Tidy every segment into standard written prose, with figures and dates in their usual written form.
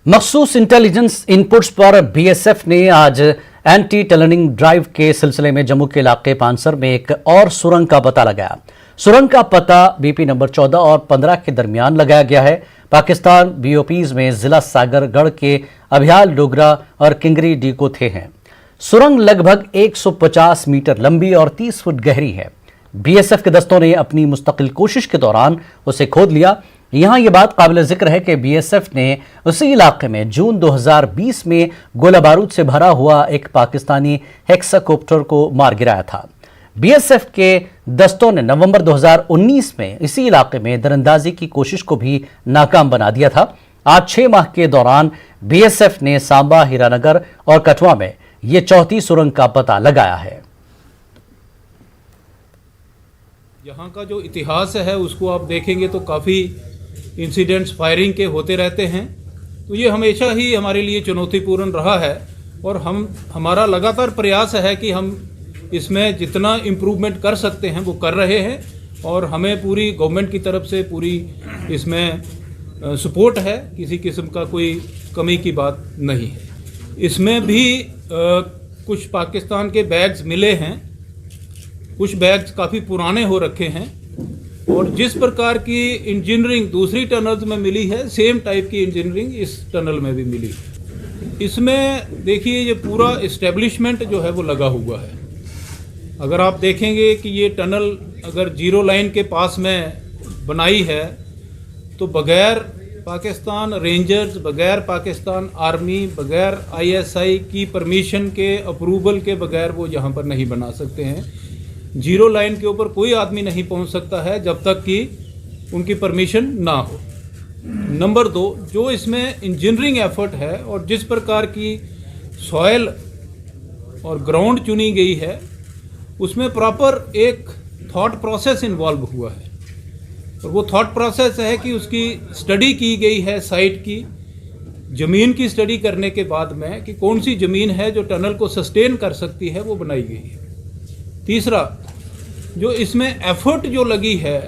मखसूस intelligence inputs पर BSF ने आज एंटी टनलिंग ड्राइव के सिलसिले में जम्मू के इलाके पानसर में एक और सुरंग का पता लगाया। सुरंग का पता बीपी नंबर 14 और 15 के दरमियान लगाया गया है। पाकिस्तान बीओपीज में जिला सागरगढ़ के अभियाल डोगरा और किंगरी डिकोथे हैं। सुरंग लगभग 150 मीटर लंबी और 30 फुट गहरी है। बीएसएफ के दस्तों ने अपनी मुस्तकिल कोशिश के दौरान उसे खोद लिया। यहाँ ये बात काबिल जिक्र है कि बीएसएफ ने उसी इलाके में जून 2020 में गोला बारूद से भरा हुआ एक पाकिस्तानी हेक्साकॉप्टर को मार गिराया था। बीएसएफ के दस्तों ने नवंबर 2019 में इसी इलाके में दरअंदाजी की कोशिश को भी नाकाम बना दिया था। आज 6 माह के दौरान बीएसएफ ने सांबा, हीरानगर और कठुआ में ये चौथी सुरंग का पता लगाया है। यहाँ का जो इतिहास है उसको आप देखेंगे तो काफ़ी इंसिडेंट्स फायरिंग के होते रहते हैं, तो ये हमेशा ही हमारे लिए चुनौतीपूर्ण रहा है और हमारा लगातार प्रयास है कि हम इसमें जितना इम्प्रूवमेंट कर सकते हैं वो कर रहे हैं और हमें पूरी गवर्नमेंट की तरफ से पूरी इसमें सपोर्ट है, किसी किस्म का कोई कमी की बात नहीं है। इसमें भी कुछ पाकिस्तान के बैग्स मिले हैं, कुछ बैग्स काफ़ी पुराने हो रखे हैं और जिस प्रकार की इंजीनियरिंग दूसरी टनल्स में मिली है, सेम टाइप की इंजीनियरिंग इस टनल में भी मिली। इसमें देखिए ये पूरा इस्टेब्लिशमेंट जो है वो लगा हुआ है। अगर आप देखेंगे कि ये टनल अगर जीरो लाइन के पास में बनाई है तो बगैर पाकिस्तान रेंजर्स, बगैर पाकिस्तान आर्मी, बगैर आईएसआई की परमिशन के, अप्रूवल के बगैर वो यहाँ पर नहीं बना सकते हैं। जीरो लाइन के ऊपर कोई आदमी नहीं पहुंच सकता है जब तक कि उनकी परमिशन ना हो। नंबर 2, जो इसमें इंजीनियरिंग एफर्ट है और जिस प्रकार की सॉयल और ग्राउंड चुनी गई है उसमें प्रॉपर एक थॉट प्रोसेस इन्वॉल्व हुआ है और वो थॉट प्रोसेस है कि उसकी स्टडी की गई है, साइट की ज़मीन की स्टडी करने के बाद में कि कौन सी ज़मीन है जो टनल को सस्टेन कर सकती है, वो बनाई गई है। तीसरा, जो इसमें एफर्ट जो लगी है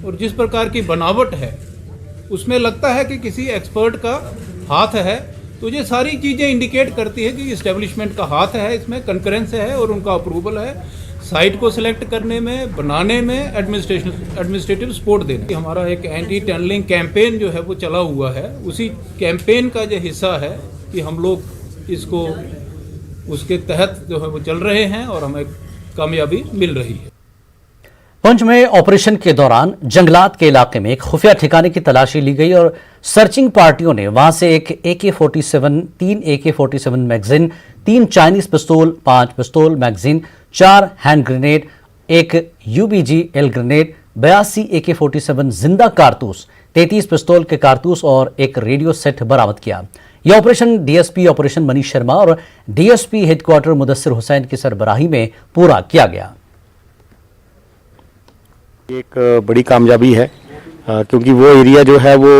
और जिस प्रकार की बनावट है उसमें लगता है कि किसी एक्सपर्ट का हाथ है, तो ये सारी चीज़ें इंडिकेट करती है कि इस्टेब्लिशमेंट का हाथ है, इसमें कंकरेंस है और उनका अप्रूवल है साइट को सिलेक्ट करने में, बनाने में, एडमिनिस्ट्रेटिव सपोर्ट देने। हमारा एक एंटी टनलिंग कैंपेन जो है वो चला हुआ है, उसी कैंपेन का जो हिस्सा है कि हम लोग इसको उसके तहत जो है वो चल रहे हैं और हमें कामयाबी मिल रही है। पुंछ में ऑपरेशन के दौरान जंगलात के इलाके में एक खुफिया ठिकाने की तलाशी ली गई और सर्चिंग पार्टियों ने वहां से एक AK-47, 3 AK-47 मैगजीन, 3 चाइनीज पिस्तौल, 5 पिस्तौल magazine, 4 hand grenade, 1 UBGL grenade, 82 AK-47 जिंदा कारतूस, 33 पिस्तौल के कारतूस और एक रेडियो सेट बरामद किया। यह operation DSP operation Manish Sharma और डीएसपी हेडक्वार्टर मुदस्सिर हुसैन की सरबराही में पूरा किया गया। एक बड़ी कामयाबी है क्योंकि वो एरिया जो है वो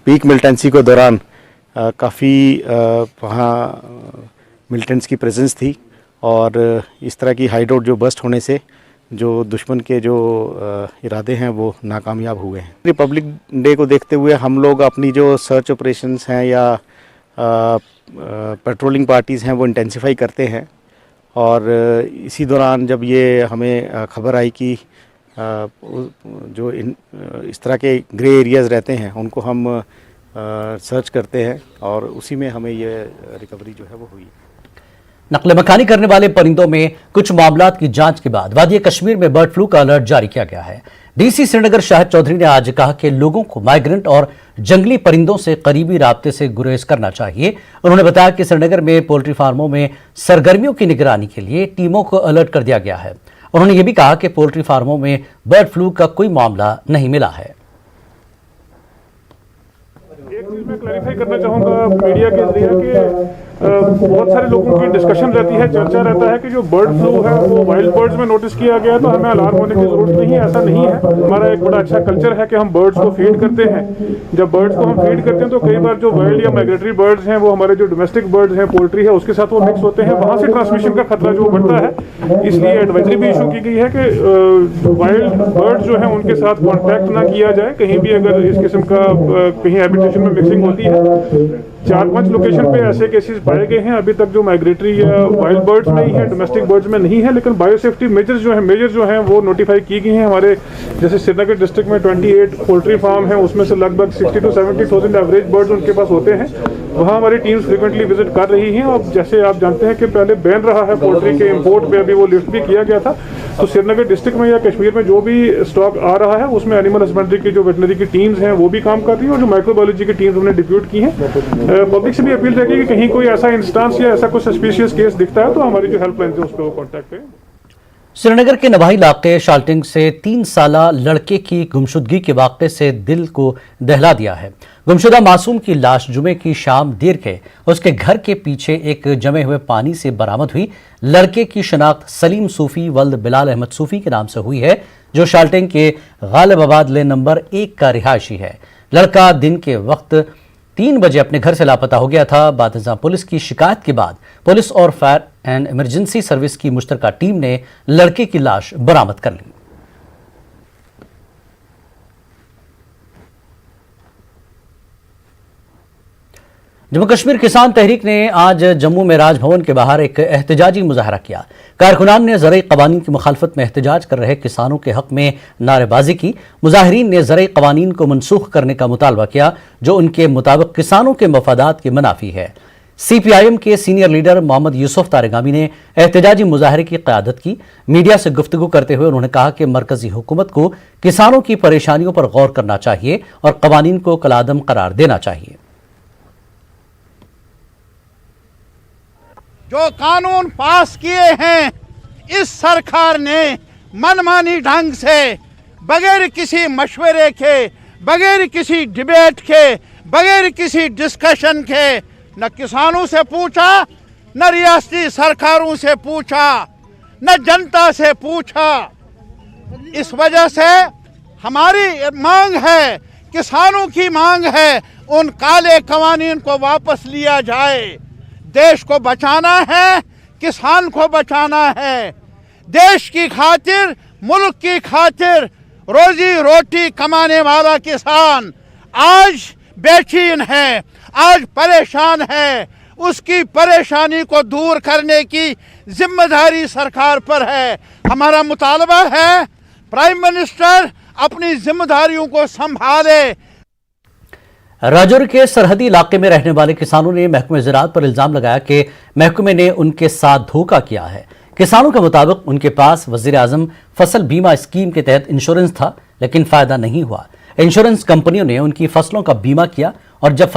पीक मिलिटेंसी के दौरान काफ़ी वहाँ मिलिटेंट्स की प्रेजेंस थी और इस तरह की हाइडआउट जो बस्ट होने से जो दुश्मन के जो इरादे हैं वो नाकामयाब हुए हैं। रिपब्लिक डे को देखते हुए हम लोग अपनी जो सर्च ऑपरेशंस हैं या पेट्रोलिंग पार्टीज़ हैं वो इंटेंसिफाई करते हैं और इसी दौरान जब ये हमें खबर आई कि जो इस तरह के ग्रे एरियाज़ रहते हैं उनको हम सर्च करते हैं और उसी में हमें ये रिकवरी जो है वो हुई। नकल मकानी करने वाले परिंदों में कुछ मामलात की जांच के बाद वादी कश्मीर में बर्ड फ्लू का अलर्ट जारी किया गया है। डीसी श्रीनगर शाहिद चौधरी ने आज कहा कि लोगों को माइग्रेंट और जंगली परिंदों से करीबी राब्ते से गुरेज करना चाहिए। उन्होंने बताया कि श्रीनगर में पोल्ट्री फार्मों में सरगर्मियों की निगरानी के लिए टीमों को अलर्ट कर दिया गया है। उन्होंने ये भी कहा कि पोल्ट्री फार्मों में बर्ड फ्लू का कोई मामला नहीं मिला है। एक चीज मैं क्लैरिफाई करना चाहूँगा मीडिया के जरिए कि बहुत सारे लोगों की डिस्कशन रहती है, चर्चा रहता है कि जो बर्ड फ्लू है वो वाइल्ड बर्ड्स में नोटिस किया गया है तो हमें अलार्म होने की जरूरत नहीं है। ऐसा नहीं है। हमारा एक बड़ा अच्छा कल्चर है कि हम बर्ड्स को फीड करते हैं। जब बर्ड्स को हम फीड करते हैं तो कई बार जो वाइल्ड या माइग्रेटरी बर्ड्स हैं वो हमारे जो डोमेस्टिक बर्ड्स हैं, पोल्ट्री है, उसके साथ वो मिक्स होते हैं, वहाँ से ट्रांसमिशन का खतरा जो बढ़ता है। इसलिए एडवाइजरी भी इशू की गई है कि वाइल्ड बर्ड्स जो है उनके साथ कॉन्टैक्ट ना किया जाए। कहीं भी अगर इस किस्म का कहीं हैबिटेशन में मिक्सिंग होती है 4-5 लोकेशन पे ऐसे केसेस पाए गए हैं। अभी तक जो माइग्रेटरी या वाइल्ड बर्ड्स में ही है, डोमेस्टिक बर्ड्स में नहीं है, लेकिन बायोसेफ्टी मेजर्स जो हैं वो नोटिफाई की गई हैं। हमारे जैसे श्रीनगर डिस्ट्रिक्ट में 28 पोल्ट्री फार्म हैं, उसमें से लगभग 60 to 70,000 एवरेज बर्ड्स उनके पास होते हैं। वहाँ हमारी टीम्स फ्रिक्वेंटली विजिट कर रही हैं। और जैसे आप जानते हैं कि पहले बैन रहा है पोल्ट्री के इंपोर्ट पे, अभी वो लिफ्ट भी किया गया था। तो श्रीनगर डिस्ट्रिक्ट में या कश्मीर में जो भी स्टॉक आ रहा है उसमें एनिमल हस्बेंड्री की जो वेटनरी की टीम्स हैं वो भी काम कर रही हैं, और जो माइक्रोबायोलॉजी की टीम्स हमने डिप्यूट की हैं। पब्लिक से भी अपील रहेगी कि कहीं कोई ऐसा इंस्टांस या ऐसा कोई सस्पिशियस केस दिखता है तो हमारी जो हेल्पलाइन है उस पर वो कॉन्टैक्ट करें। श्रीनगर के नवाही इलाके शाल्टिंग से 3 साला लड़के की गुमशुदगी के वाक़े से दिल को दहला दिया है। गुमशुदा मासूम की लाश जुमे की शाम देर के उसके घर के पीछे एक जमे हुए पानी से बरामद हुई। लड़के की शनाख्त सलीम सूफी वल्द बिलाल अहमद सूफी के नाम से हुई है, जो शाल्टिंग के गालिबाबाद लेन नंबर 1 का रिहायशी है। लड़का दिन के वक्त 3 बजे अपने घर से लापता हो गया था। बादशाह पुलिस की शिकायत के बाद पुलिस और फायर एंड इमरजेंसी सर्विस की मुश्तरका टीम ने लड़के की लाश बरामद कर ली। जम्मू कश्मीर किसान तहरीक ने आज जम्मू में राजभवन के बाहर एक एहतजाजी मुजाहरा किया। कारकुनान ने ज़रई क़वानीन की मुखालफत में एहतजाज कर रहे किसानों के हक में नारेबाजी की। मुजाहिरीन ने ज़रई क़वानीन को मनसूख करने का मुतालबा किया, जो उनके मुताबिक किसानों के मफादात के मुनाफी है। CPIM के सीनियर लीडर मोहम्मद यूसुफ तारेगामी ने एहतजाजी मुजाहरे की क़यादत की। मीडिया से गुफ्तगू करते हुए उन्होंने कहा कि मरकजी हुकूमत को किसानों की परेशानियों पर गौर करना चाहिए और क़वानीन को कलादम करार देना चाहिए। जो कानून पास किए हैं इस सरकार ने मनमानी ढंग से, बगैर किसी मशवरे के, बगैर किसी डिबेट के, बगैर किसी डिस्कशन के, न किसानों से पूछा, न रियासती सरकारों से पूछा, न जनता से पूछा। इस वजह से हमारी मांग है, किसानों की मांग है, उन काले कवानीन को वापस लिया जाए। देश को बचाना है, किसान को बचाना है। देश की खातिर, मुल्क की खातिर रोजी रोटी कमाने वाला किसान आज बेचैन है, आज परेशान है। उसकी परेशानी को दूर करने की जिम्मेदारी सरकार पर है। हमारा मुतालबा है प्राइम मिनिस्टर अपनी जिम्मेदारियों को संभाले। राजौरी के सरहदी इलाके में रहने वाले किसानों ने महकमे ज़राअत पर इल्जाम लगाया कि महकमे ने उनके साथ धोखा किया है। किसानों के मुताबिक उनके पास वज़ीर आज़म फसल बीमा स्कीम के तहत इंश्योरेंस था, लेकिन फ़ायदा नहीं हुआ। इंश्योरेंस कंपनियों ने उनकी फसलों का बीमा किया और जब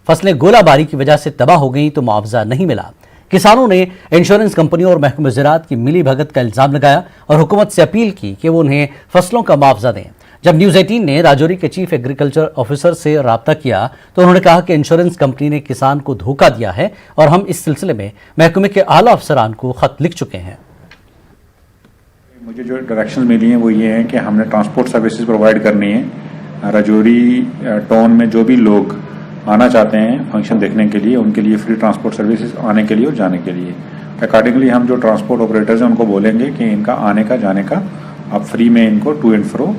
फसलें गोलाबारी की वजह से तबाह हो गईं तो मुआवजा नहीं मिला। किसानों ने इंश्योरेंस कंपनियों और महकमे ज़राअत की मिली भगत का इल्ज़ाम लगाया और हुकूमत से अपील की कि वो उन्हें फसलों का मुआवजा दें। जब न्यूज़ 18 ने राजौरी के चीफ एग्रीकल्चर ऑफिसर से रब्ता किया तो उन्होंने कहा कि इंश्योरेंस कंपनी ने किसान को धोखा दिया है और हम इस सिलसिले में महकमे के आला अफसरान को खत लिख चुके हैं। मुझे जो डायरेक्शंस मिली हैं वो ये हैं कि हमने ट्रांसपोर्ट सर्विसेज प्रोवाइड करनी है। राजौरी टाउन में जो भी लोग आना चाहते हैं फंक्शन देखने के लिए, उनके लिए फ्री ट्रांसपोर्ट सर्विसेज आने के लिए और जाने के लिए। अकॉर्डिंगली हम जो ट्रांसपोर्ट ऑपरेटर्स हैं उनको बोलेंगे कि इनका आने का जाने का आप फ्री में इनको to and fro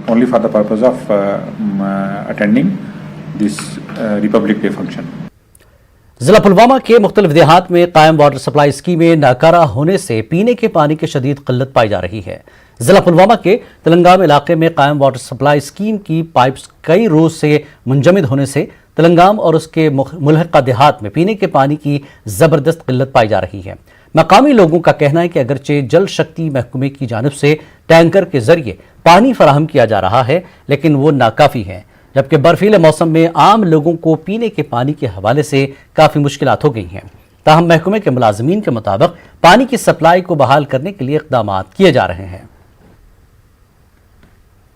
only for the purpose of attending this Republic Day function. जिला पुलवामा के मुख्तलिफ देहात में कायम वाटर सप्लाई स्कीमें नाकारा होने से पीने के पानी की शदीद किल्लत पाई जा रही है। जिला पुलवामा के तेलंगाम इलाके में कायम वाटर सप्लाई स्कीम की पाइप्स कई रोज से मुंजमद होने से तेलंगाम और उसके मुल्हका देहात में पीने के पानी की जबरदस्त किल्लत पाई जा रही है। मकामी लोगों का कहना है कि अगरचे जल शक्ति महकमे की जानिब से टैंकर के जरिए पानी फराहम किया जा रहा है, लेकिन वो नाकाफी है, जबकि बर्फीले मौसम में आम लोगों को पीने के पानी के हवाले से काफ़ी मुश्किलात हो गई हैं। ताहम महकमे के मुलाजमीन के मुताबिक पानी की सप्लाई को बहाल करने के लिए इक़दाम किए जा रहे हैं।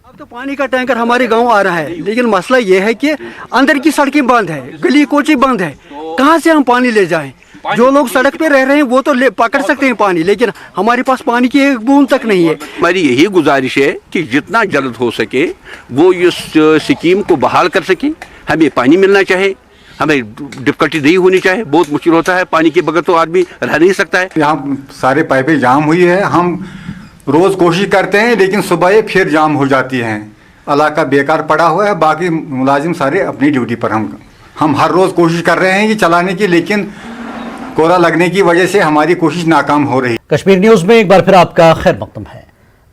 अब तो पानी का टैंकर हमारे गांव आ रहा है, लेकिन मसला ये है कि अंदर की सड़कें बंद है, गली कोची बंद है, कहाँ से हम पानी ले जाएं? जो लोग सड़क पे रह रहे हैं वो तो पकड़ सकते हैं पानी, लेकिन हमारे पास पानी की एक बूंद तक नहीं है। हमारी यही गुजारिश है कि जितना जल्द हो सके वो इस स्कीम को बहाल कर सके। हमें पानी मिलना चाहिए, हमें डिफिकल्टी नहीं होनी चाहिए। बहुत मुश्किल होता है, पानी के बगैर तो आदमी रह नहीं सकता है। यहाँ सारे पाइपें जाम हुई है, हम रोज़ कोशिश करते हैं लेकिन सुबह फिर जाम हो जाती हैं। इलाका बेकार पड़ा हुआ है, बाकी मुलाजिम सारे अपनी ड्यूटी पर हम हर रोज़ कोशिश कर रहे हैं कि चलाने की, लेकिन कोहरा लगने की वजह से हमारी कोशिश नाकाम हो रही है। कश्मीर न्यूज में एक बार फिर आपका खैर मकदम है।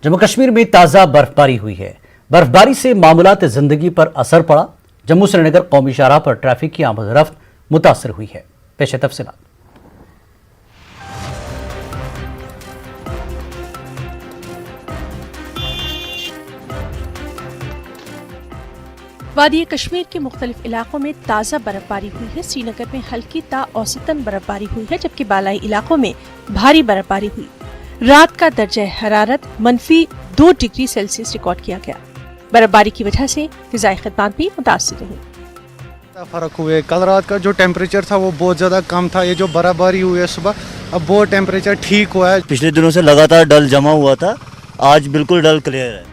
जम्मू कश्मीर में ताज़ा बर्फबारी हुई है। बर्फबारी से मामूलात जिंदगी पर असर पड़ा। जम्मू श्रीनगर कौमी शाहराह पर ट्रैफिक की आमद-ओ-रफ्त मुतासर हुई है। पेश है तफसीलात। वादी कश्मीर के मुख्तलिफ इलाकों में ताज़ा बर्फबारी हुई है। श्रीनगर में हल्की ता औसतन बर्फबारी हुई है, जबकि बालाई इलाकों में भारी बर्फबारी हुई। रात का दर्जा हरारत -2 डिग्री सेल्सियस रिकॉर्ड किया गया। बर्फबारी की वजह से फिजाई खिदमत भी मुतासिर रही। फर्क हुए, कल रात का जो टेम्परेचर था वो बहुत ज़्यादा कम था। ये जो बर्फबारी हुई है सुबह, अब वो टेम्परेचर ठीक हुआ है। पिछले दिनों से लगातार डल जमा हुआ था, आज बिल्कुल डल क्लियर है।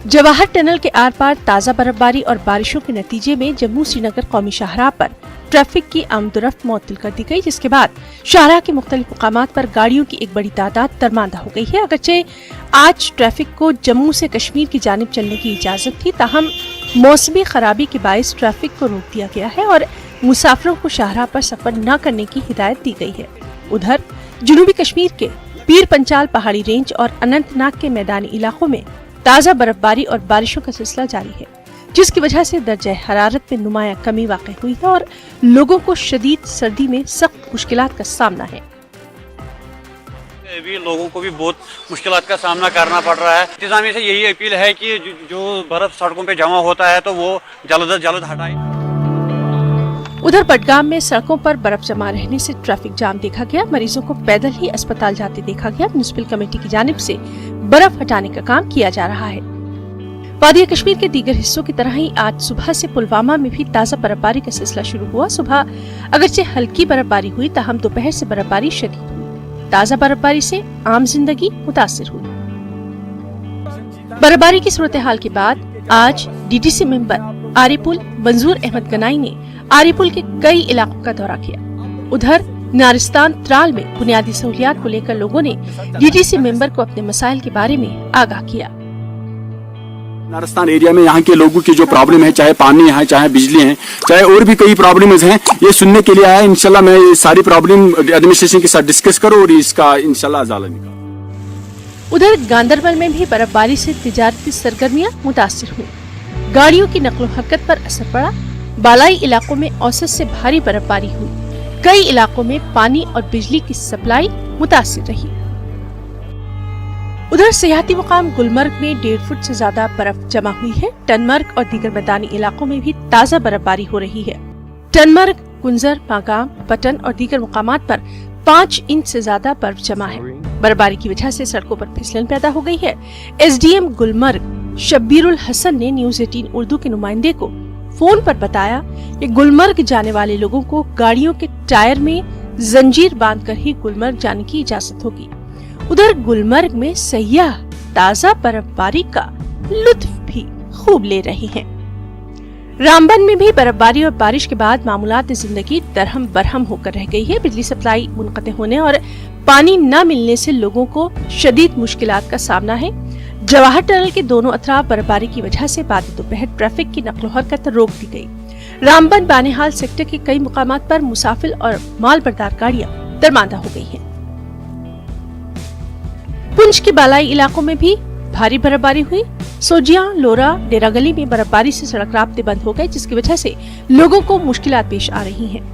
जवाहर टनल के आर पार ताज़ा बर्फबारी और बारिशों के नतीजे में जम्मू श्रीनगर कौमी शाहराह पर ट्रैफिक की आमदोरफ्त मुअत्तल कर दी गई, जिसके बाद शाहराह के मुख्तलिफ मुकामात पर गाड़ियों की एक बड़ी तादाद दरमांदा हो गई है। अगरचे आज ट्रैफिक को जम्मू से कश्मीर की जानिब चलने की इजाजत थी, ताहम मौसमी खराबी के बायस ट्रैफिक को रोक दिया गया है और मुसाफिरों को शाहराह पर सफर न करने की हिदायत दी गई है। उधर जनूबी कश्मीर के पीर पंचाल पहाड़ी रेंज और अनंतनाग के मैदानी इलाकों में ताज़ा बर्फबारी और बारिशों का सिलसिला जारी है, जिसकी वजह से दर्जा हरारत में नुमाया कमी वाक़ई हुई है और लोगों को शदीद सर्दी में सख्त मुश्किलात का सामना है। भी लोगों को भी बहुत मुश्किलात का सामना करना पड़ रहा है। इंतजामिया से यही अपील है कि जो बर्फ सड़कों पे जमा होता है तो वो जल्द से जल्द हटाए। उधर बडगाम में सड़कों पर बर्फ जमा रहने से ट्रैफिक जाम देखा गया। मरीजों को पैदल ही अस्पताल जाते देखा गया। म्युनिसिपल कमेटी की जानिब से बर्फ हटाने का काम किया जा रहा है। वादी कश्मीर के दीगर हिस्सों की तरह ही आज सुबह से पुलवामा में भी ताज़ा बर्फबारी का सिलसिला शुरू हुआ। सुबह अगरचे हल्की बर्फबारी हुई, ताहम दोपहर से बर्फबारी शदीद हुई। ताज़ा बर्फबारी से आम जिंदगी मुतासिर हुई। बर्फबारी की सूरत हाल के बाद आज डीटीसी मेंबर आरिपुल मंजूर अहमद गनाई ने आरिपुल के कई इलाकों का दौरा किया। उधर नारिस्तान त्राल में बुनियादी सहूलियात को लेकर लोगों ने डीटीसी मेंबर को अपने मसाइल के बारे में आगाह किया। नारिस्तान एरिया में यहाँ के लोगों की जो प्रॉब्लम है, चाहे पानी है, चाहे बिजली है, चाहे और भी कई प्रॉब्लम्स हैं, ये सुनने के लिए आया। इंशाल्लाह मैं ये सारी प्रॉब्लम एडमिनिस्ट्रेशन के साथ डिस्कस करूँ और इसका इंशाल्लाह अजाला निकालूं। उधर गांदरबल में भी बर्फबारी से तिजारती सरगर्मियां मुतासिर हुई। गाड़ियों की नकलो हरकत पर असर पड़ा। बालाई इलाकों में औसत से भारी बर्फबारी हुई। कई इलाकों में पानी और बिजली की सप्लाई मुतासिर रही। उधर सियाहती मुकाम गुलमर्ग में 1.5 फुट से ज्यादा बर्फ जमा हुई है। टनमर्ग और दीगर मैदानी इलाकों में भी ताज़ा बर्फबारी हो रही है। टनमर्ग, कुंजर, पागाम, पटन और दीगर मुकामात पर 5 इंच से ज्यादा बर्फ जमा है। बर्फबारी की वजह से सड़कों पर फिसलन पैदा हो गई है। एसडीएम गुलमर्ग शब्बीरुल हसन ने न्यूज़ 18 उर्दू के नुमाइंदे को फोन पर बताया कि गुलमर्ग जाने वाले लोगों को गाड़ियों के टायर में जंजीर बांधकर ही गुलमर्ग जाने की इजाजत होगी। उधर गुलमर्ग में सयाह ताज़ा बर्फबारी का लुत्फ भी खूब ले रहे हैं। रामबन में भी बर्फबारी और बारिश के बाद मामूलात जिंदगी दरहम बरहम होकर रह गई है। बिजली सप्लाई मुनक़ते होने और पानी न मिलने से लोगों को शदीद मुश्किलात का सामना है। जवाहर टनल के दोनों अतराफ बर्फबारी की वजह से बाद दोपहर ट्रैफिक की नकलो हरकत रोक दी गई। रामबन बानेहाल सेक्टर के कई मुकामात पर मुसाफिर और माल बरदार गाड़ियां दरमांदा हो गई हैं। पुंछ के बालाई इलाकों में भी भारी बर्फबारी हुई। सोजियां, लोरा, डेरागली में बर्फबारी से सड़क राब्ते बंद हो गए, जिसकी वजह से लोगों को मुश्किलात पेश आ रही हैं।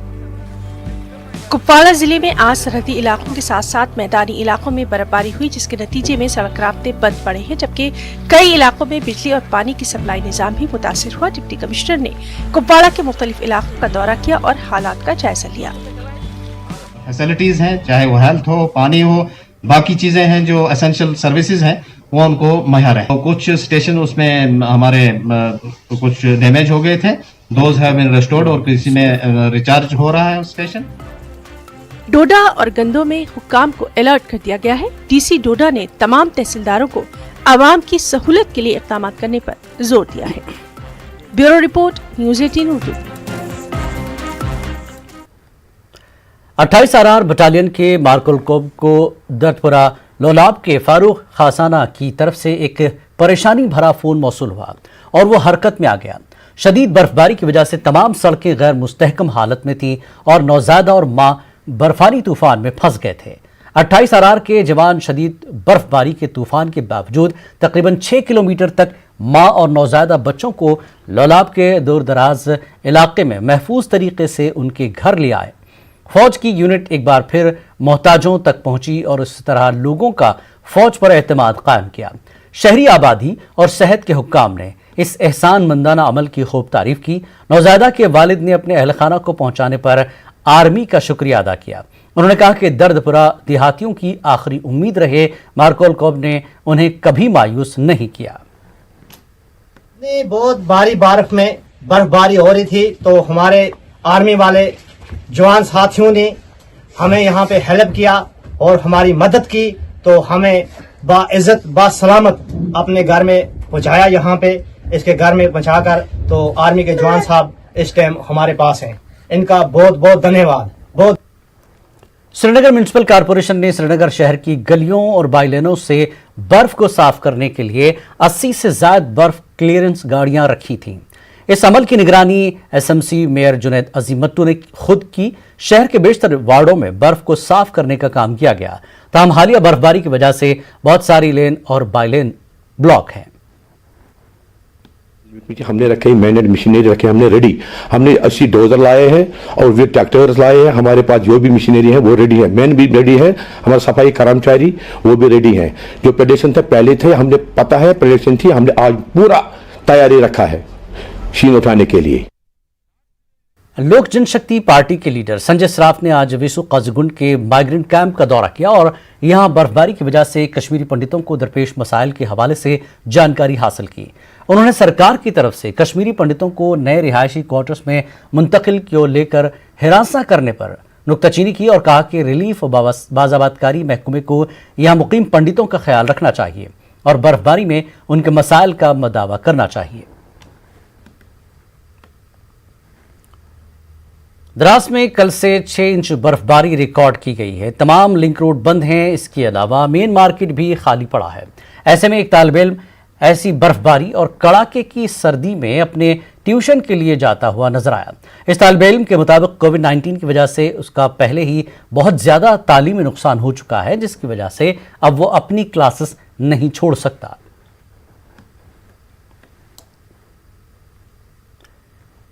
कुपवाड़ा जिले में आज सरहदी इलाकों के साथ साथ मैदानी इलाकों में बर्फबारी हुई, जिसके नतीजे में सड़क राब्ते बंद पड़े हैं, जबकि कई इलाकों में बिजली और पानी की सप्लाई निजाम भी मुतासिर हुआ। डिप्टी कमिश्नर ने कुपवाड़ा के मुख्तलिफ इलाकों का दौरा किया और हालात का जायजा लिया। फैसिलिटीज हैं, चाहे वो हेल्थ हो, पानी हो, बाकी चीजें हैं जो एसेंशियल सर्विसेज हैं वो उनको मुहैया है। तो कुछ स्टेशन उसमें हमारे कुछ डैमेज हो गए थे, दोज हैव बीन रिस्टोर्ड और किसी में रिचार्ज हो रहा है स्टेशन। डोडा और गंदो में हुक्काम को अलर्ट कर दिया गया है। डीसी डोडा ने तमाम तहसीलदारों को आवाम की सहूलत के लिए इक़दाम करने पर जोर दिया है। Bureau report, news 18 Urdu. 28 RR battalion के मार्कोलकोब को दर्दपुरा लोलाब के फारूक खासाना की तरफ से एक परेशानी भरा फोन मौसूल हुआ और वो हरकत में आ गया। शदीद बर्फबारी की वजह से तमाम सड़कें गैर मुस्तहकम हालत में थीं और नौज़ादा और मां बर्फानी तूफान में फंस गए थे। 28 आर के जवान शदीद बर्फबारी के तूफान के बावजूद तकरीबन 6 किलोमीटर तक मां और नौज़ादा बच्चों को लौलाब के दूर दराज इलाके में महफूज तरीके से उनके घर ले आए। फौज की यूनिट एक बार फिर मोहताजों तक पहुंची और इस तरह लोगों का फौज पर एतमाद कायम किया। शहरी आबादी और सेहत के हुक्काम ने इस एहसान मंदाना अमल की खूब तारीफ की। नौज़ादा के वालिद ने अपने अहलखाना को पहुंचाने पर आर्मी का शुक्रिया अदा किया। उन्होंने कहा कि दर्दपुरा देहातियों की आखिरी उम्मीद रहे। मार्कोल कोब ने उन्हें कभी मायूस नहीं किया। बहुत भारी बर्फ में बर्फबारी हो रही थी तो हमारे आर्मी वाले जवान साथियों ने हमें यहाँ पे हेल्प किया और हमारी मदद की, तो हमें बाइज्जत बासलामत अपने घर में पहुँचाया। यहाँ पे इसके घर में पहुँचाकर तो आर्मी के जवान साहब इस टाइम हमारे पास हैं, इनका बहुत बहुत धन्यवाद। बहुत श्रीनगर म्युनिसिपल कॉरपोरेशन ने श्रीनगर शहर की गलियों और बाइलेनों से बर्फ को साफ करने के लिए 80 से ज्यादा बर्फ क्लियरेंस गाड़ियां रखी थीं। इस अमल की निगरानी एसएमसी मेयर जुनैद अजीमत्तू ने खुद की। शहर के बेशतर वार्डों में बर्फ को साफ करने का काम किया गया। ताहम हालिया बर्फबारी की वजह से बहुत सारी लेन और बाइलेन ब्लॉक हैं। हमने रखे मैनेड मशीनरी रखे, हमने रेडी, हमने 80 डोजर लाए हैं और वे ट्रैक्टर्स लाए हैं। हमारे पास जो भी मशीनरी है वो रेडी है, मैन भी रेडी है, हमारा सफाई कर्मचारी वो भी रेडी है। जो प्रेडिक्शन था पहले थे, हमने पता है प्रेडिक्शन थी, हमने आज पूरा तैयारी रखा है शीन उठाने के लिए। लोक जनशक्ति पार्टी के लीडर संजय सराफ ने आज विसु काजीगुंड के माइग्रेंट कैंप का दौरा किया और यहां बर्फबारी की वजह से कश्मीरी पंडितों को दरपेश मसाइल के हवाले से जानकारी हासिल की। उन्होंने सरकार की तरफ से कश्मीरी पंडितों को नए रिहायशी क्वार्टर्स में मुंतकिल को लेकर हिरासत करने पर नुक्ताचीनी की और कहा कि रिलीफ और बाज़ाबातकारी महकमे को यहां मुकीम पंडितों का ख्याल रखना चाहिए और बर्फबारी में उनके मसाइल का मदावा करना चाहिए। द्रास में कल से 6 इंच बर्फबारी रिकॉर्ड की गई है। तमाम लिंक रोड बंद हैं। इसके अलावा मेन मार्केट भी खाली पड़ा है। ऐसे में एक तालिब इल्म ऐसी बर्फबारी और कड़ाके की सर्दी में अपने ट्यूशन के लिए जाता हुआ नजर आया। इस तालिब इल्म के मुताबिक कोविड-19 की वजह से उसका पहले ही बहुत ज़्यादा तालीमी नुकसान हो चुका है, जिसकी वजह से अब वो अपनी क्लासेस नहीं छोड़ सकता।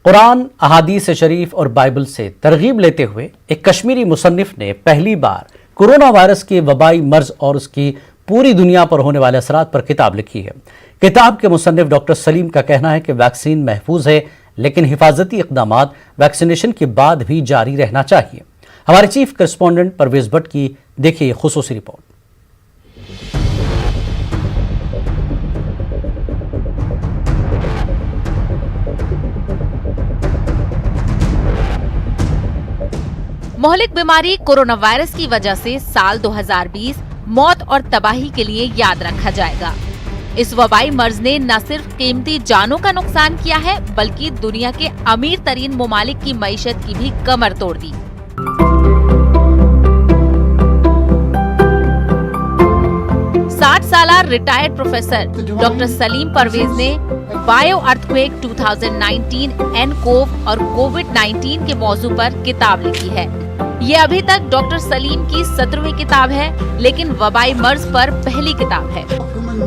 कुरान, अहादीस शरीफ और बाइबल से तरगीब लेते हुए एक कश्मीरी मुसन्निफ ने पहली बार कोरोना वायरस के वबाई मर्ज और उसकी पूरी दुनिया पर होने वाले असरात पर किताब लिखी है। किताब के मुसन्निफ डॉक्टर सलीम का कहना है कि वैक्सीन महफूज है, लेकिन हिफाजती इक़दामात वैक्सीनेशन के बाद भी जारी रहना चाहिए। हमारे चीफ करस्पॉन्डेंट परवेज भट्ट की देखिए खुसूसी रिपोर्ट। मोहलिक बीमारी कोरोना वायरस की वजह से साल 2020 मौत और तबाही के लिए याद रखा जाएगा। इस वबाई मर्ज ने न सिर्फ कीमती जानों का नुकसान किया है, बल्कि दुनिया के अमीर तरीन ममालिक की मईशत की भी कमर तोड़ दी। साला retired professor doctor Salim Parvez ने बायो अर्थक्वेक 2019 एनकोव और कोविड-19 के मौजू पर किताब लिखी है। ये अभी तक डॉक्टर सलीम की 17वीं किताब है, लेकिन वबाई मर्ज पर पहली किताब है।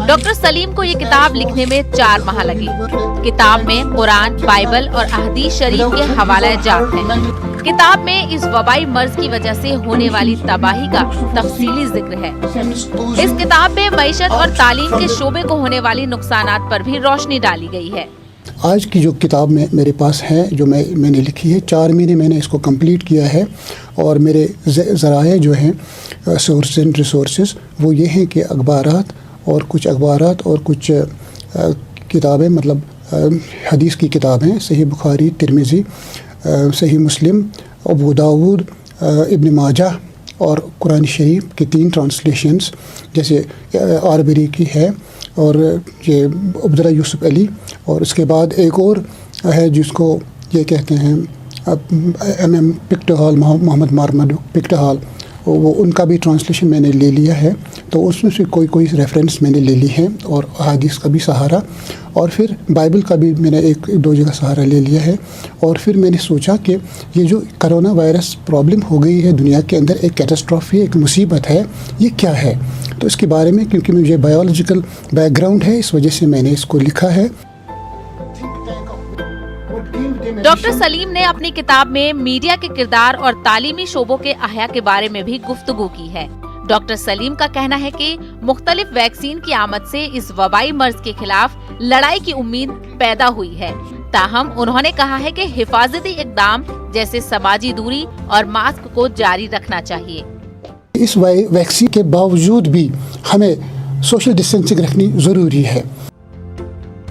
डॉक्टर सलीम को ये किताब लिखने में 4 माह लगे। किताब में कुरान, बाइबल और अहदीस शरीफ के हवाले जात हैं। किताब में इस वबाई मर्ज की वजह से होने वाली तबाही का तफसीली जिक्र है। इस किताब में मईशत और तालीम के शोबे को होने वाली नुकसानात पर भी रोशनी डाली गई है। आज की जो किताब में मेरे पास है, जो मैंने लिखी है, 4 महीने मैंने इसको कंप्लीट किया है और मेरे ज़राए जो हैं सोर्स एंड रिसोर्सेज वो ये हैं कि अखबारात और कुछ किताबें, मतलब हदीस की किताबें, सही बुखारी, तिरमिज़ी, सही मुस्लिम, अबू दाऊद, इब्न माजा और कुरान शरीफ की 3 ट्रांसलेशंस, जैसे आरबरी की है और ये अब्दुल्ला यूसुफ अली, और उसके बाद एक और है जिसको ये कहते हैं MM पिक्टहाल, मोहम्मद मारमद पिक्टहाल, वो उनका भी ट्रांसलेशन मैंने ले लिया है। तो उसमें से कोई रेफरेंस मैंने ले ली है और हदीस का भी सहारा, और फिर बाइबल का भी मैंने एक दो जगह सहारा ले लिया है। और फिर मैंने सोचा कि ये जो कोरोना वायरस प्रॉब्लम हो गई है दुनिया के अंदर, एक कैटास्ट्रॉफी, एक मुसीबत है, ये क्या है। तो इसके बारे में क्योंकि मुझे बायोलॉजिकल बैकग्राउंड है, इस वजह से मैंने इसको लिखा है। डॉक्टर सलीम ने अपनी किताब में मीडिया के किरदार और तालीमी शोबों के अहया के बारे में भी गुफ्तगू की है। डॉक्टर सलीम का कहना है कि मुख्तलिफ वैक्सीन की आमद से इस वबाई मर्ज के खिलाफ लड़ाई की उम्मीद पैदा हुई है। ताहम उन्होंने कहा है कि हिफाजती इकदाम जैसे समाजी दूरी और मास्क को जारी रखना चाहिए। इस वैक्सीन के बावजूद भी हमें सोशल डिस्टेंसिंग रखनी जरूरी है।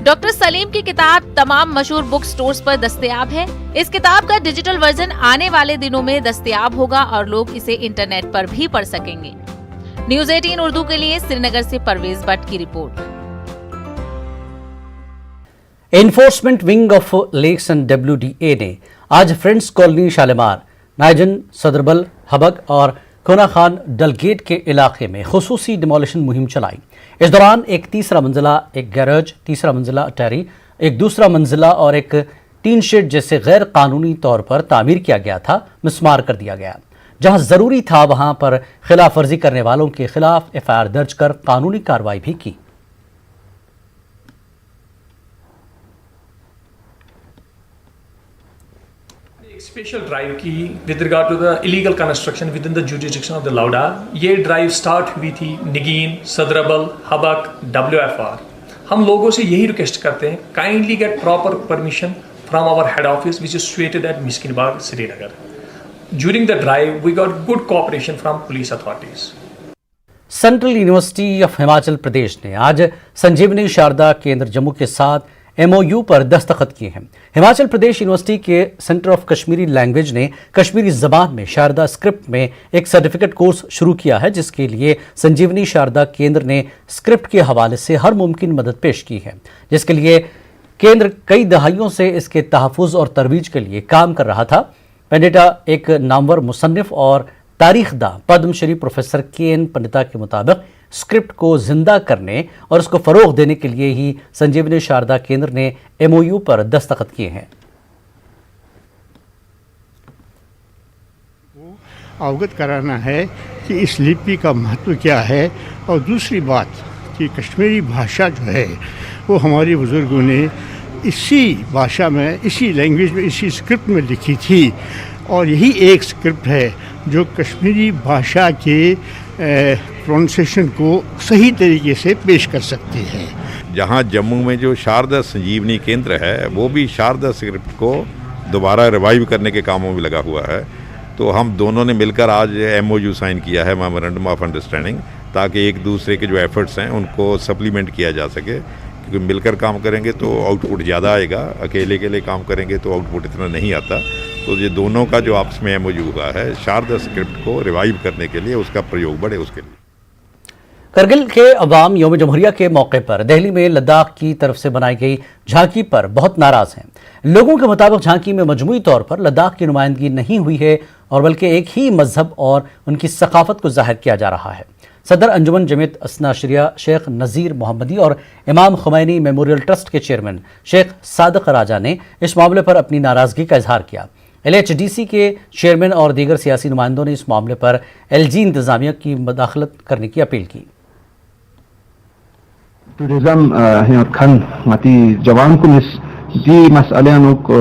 डॉक्टर सलीम की किताब तमाम मशहूर बुक स्टोर्स पर दस्तयाब है। इस किताब का डिजिटल वर्जन आने वाले दिनों में दस्तयाब होगा और लोग इसे इंटरनेट पर भी पढ़ सकेंगे। न्यूज़ 18 उर्दू के लिए श्रीनगर से परवेज भट्ट की report. Enforcement wing of lakes and WDA ने आज फ्रेंड्स कॉलोनी शालीमार, नाइजन, सदरबल, हबक और कोना खान डलगेट के इलाके में खुसूसी डिमोलिशन मुहिम चलाई। इस दौरान एक तीसरा मंजिला, एक गैरेज, तीसरा मंजिला अटैरी, एक दूसरा मंजिला और एक टीन शेड जैसे गैर कानूनी तौर पर तामीर किया गया था मिस्मार कर दिया गया। जहां जरूरी था वहां पर खिलाफ वर्जी करने वालों के खिलाफ FIR दर्ज कर कानूनी कार्रवाई भी की। स्पेशल ड्राइव की with regard to the illegal construction within the jurisdiction of the लाउडा। ये ड्राइव स्टार्ट हुई थी निगीन, सदरबल, हबक, WFR। हम लोगों से यही रिक्वेस्ट करते हैं, kindly get proper permission from our head office which is situated at Miskin Bagh, Srinagar. During the drive we got good cooperation from police authorities. Central university of Himachal Pradesh ने आज संजीवनी शारदा केंद्र जम्मू के साथ MOU पर दस्तखत किए हैं। हिमाचल प्रदेश यूनिवर्सिटी के सेंटर ऑफ कश्मीरी लैंग्वेज ने कश्मीरी जबान में शारदा स्क्रिप्ट में एक सर्टिफिकेट कोर्स शुरू किया है, जिसके लिए संजीवनी शारदा केंद्र ने स्क्रिप्ट के हवाले से हर मुमकिन मदद पेश की है, जिसके लिए केंद्र कई दहाइयों से इसके तहफ़्फ़ुज़ और तरवीज के लिए काम कर रहा था। पंडिता एक नामवर मुसन्निफ और तारीखदा पद्मश्री प्रोफेसर KN पंडिता के मुताबिक स्क्रिप्ट को जिंदा करने और उसको फरोग देने के लिए ही संजीवनी शारदा केंद्र ने MOU पर दस्तखत किए हैं। अवगत कराना है कि इस लिपि का महत्व क्या है, और दूसरी बात कि कश्मीरी भाषा जो है वो हमारे बुजुर्गों ने इसी भाषा में, इसी लैंग्वेज में, इसी स्क्रिप्ट में लिखी थी, और यही एक स्क्रिप्ट है जो कश्मीरी भाषा के प्रोनाउंसिएशन को सही तरीके से पेश कर सकती है। जहां जम्मू में जो शारदा संजीवनी केंद्र है वो भी शारदा स्क्रिप्ट को दोबारा रिवाइव करने के कामों में लगा हुआ है। तो हम दोनों ने मिलकर आज MOU साइन किया है, मेमोरेंडम ऑफ अंडरस्टैंडिंग, ताकि एक दूसरे के जो एफर्ट्स हैं उनको सप्लीमेंट किया जा सके। क्योंकि मिलकर काम करेंगे तो आउटपुट ज़्यादा आएगा, अकेले के लिए काम करेंगे तो आउटपुट इतना नहीं आता। तो ये दोनों का जो आपस में MOU हुआ है शारदा स्क्रिप्ट को रिवाइव करने के लिए, उसका प्रयोग बढ़े उसके लिए। करगिल के अवाम यौम जमहूरिया के मौके पर दिल्ली में लद्दाख की तरफ से बनाई गई झांकी पर बहुत नाराज हैं। लोगों के मुताबिक झांकी में मजमूई तौर पर लद्दाख की नुमाइंदगी नहीं हुई है और बल्कि एक ही मजहब और उनकी सकाफत को जाहिर किया जा रहा है। सदर अंजुमन जमीयत असना शरिया शेख नज़ीर मोहम्मदी और इमाम खुमैनी मेमोरियल ट्रस्ट के चेयरमैन शेख सादिक राजा ने इस मामले पर अपनी नाराजगी का इजहार किया। LHDC के चेयरमैन और दीगर सियासी नुमाइंदों ने इस मामले पर LG इंतजामिया की मदाखलत करने की अपील की। टूरिज्म हिंदखान माती जवान कुनिस दी मसअलेनु को